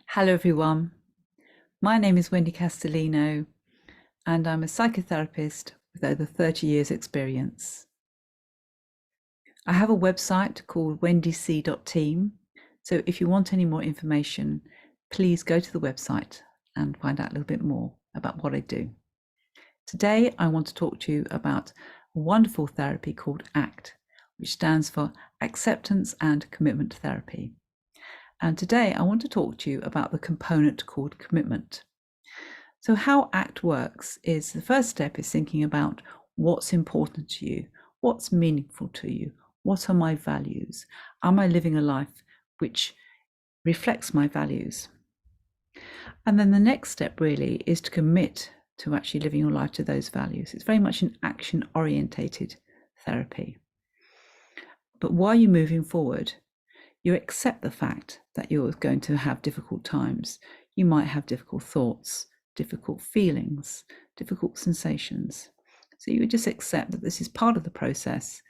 Hello, everyone. My name is Wendy Castellino, and I'm a psychotherapist with over 30 years' experience. I have a website called wendyc.team, so if you want any more information, please go to the website and find out a little bit more about what I do. Today, I want to talk to you about a wonderful therapy called ACT, which stands for Acceptance and Commitment Therapy. And today, I want to talk to you about the component called commitment. So how ACT works is the first step is thinking about what's important to you, what's meaningful to you, what are my values? Am I living a life which reflects my values? And then the next step really is to commit to actually living your life to those values. It's very much an action-orientated therapy. But while you're moving forward, you accept the fact that you're going to have difficult times. You might have difficult thoughts, difficult feelings, difficult sensations. So you just accept that this is part of the process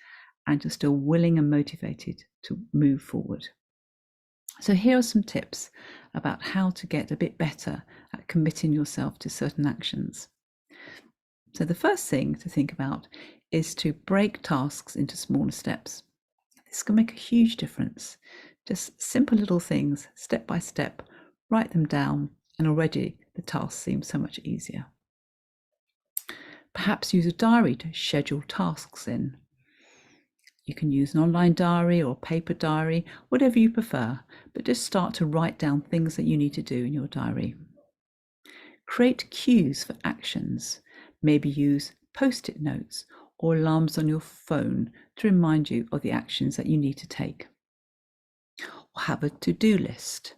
and you're still willing and motivated to move forward. So here are some tips about how to get a bit better at committing yourself to certain actions. So the first thing to think about is to break tasks into smaller steps. This can make a huge difference. Just simple little things, step by step, write them down, and already the task seems so much easier. Perhaps use a diary to schedule tasks in. You can use an online diary or paper diary, whatever you prefer, but just start to write down things that you need to do in your diary. Create cues for actions. Maybe use post-it notes or alarms on your phone to remind you of the actions that you need to take. Or have a to-do list.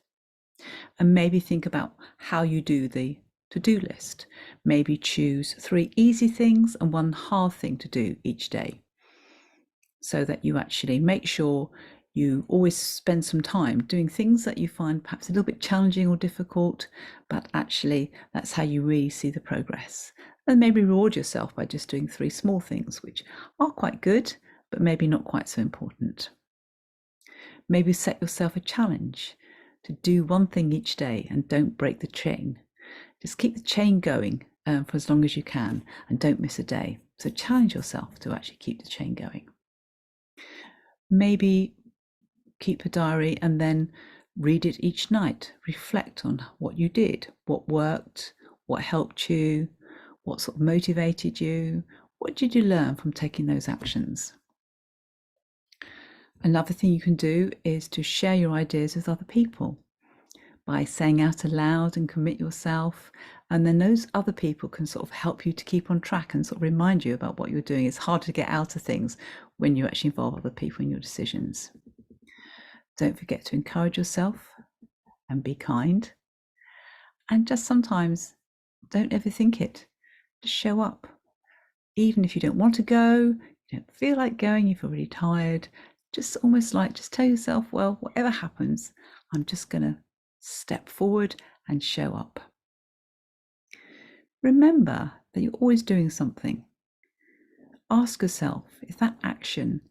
And maybe think about how you do the to-do list. Maybe choose 3 easy things and 1 hard thing to do each day, so that you actually make sure you always spend some time doing things that you find perhaps a little bit challenging or difficult, but actually that's how you really see the progress. And maybe reward yourself by just doing 3 small things, which are quite good, but maybe not quite so important. Maybe set yourself a challenge to do 1 thing each day and don't break the chain. Just keep the chain going for as long as you can and don't miss a day. So challenge yourself to actually keep the chain going. Maybe keep a diary and then read it each night. Reflect on what you did, what worked, what helped you, what sort of motivated you, what did you learn from taking those actions. Another thing you can do is to share your ideas with other people by saying out aloud and commit yourself. And then those other people can sort of help you to keep on track and sort of remind you about what you're doing. It's hard to get out of things when you actually involve other people in your decisions. Don't forget to encourage yourself and be kind. And just sometimes don't overthink it. Just show up. Even if you don't want to go, you don't feel like going, you feel really tired, just almost like just tell yourself, well, whatever happens, I'm just going to step forward and show up. Remember that you're always doing something. Ask yourself if that action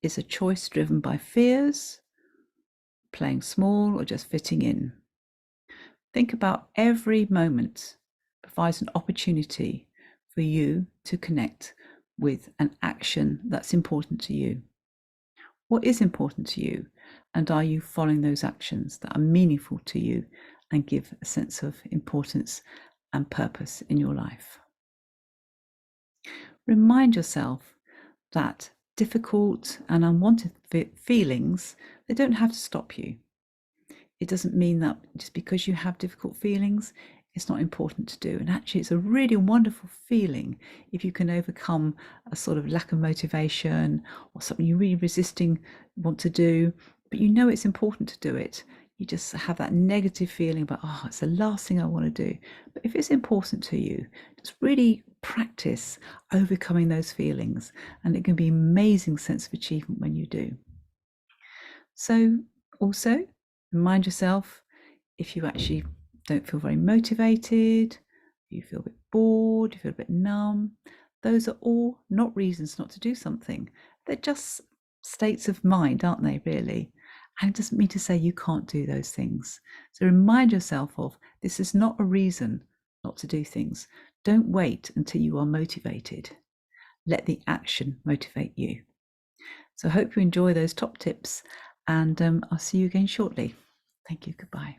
is a choice driven by fears, playing small, or just fitting in. Think about every moment provides an opportunity for you to connect with an action that's important to you. What is important to you? And are you following those actions that are meaningful to you and give a sense of importance and purpose in your life? Remind yourself that difficult and unwanted feelings, they don't have to stop you. It doesn't mean that just because you have difficult feelings, it's not important to do. And actually, it's a really wonderful feeling if you can overcome a sort of lack of motivation or something you're really resisting want to do, but you know it's important to do it. You just have that negative feeling about, oh, it's the last thing I want to do. But if it's important to you, just really practice overcoming those feelings, and it can be an amazing sense of achievement when you do. So also remind yourself, if you actually don't feel very motivated, you feel a bit bored, you feel a bit numb, those are all not reasons not to do something. They're just states of mind, aren't they, really? And it doesn't mean to say you can't do those things. So remind yourself of this is not a reason not to do things. Don't wait until you are motivated. Let the action motivate you. So I hope you enjoy those top tips, and I'll see you again shortly. Thank you. Goodbye.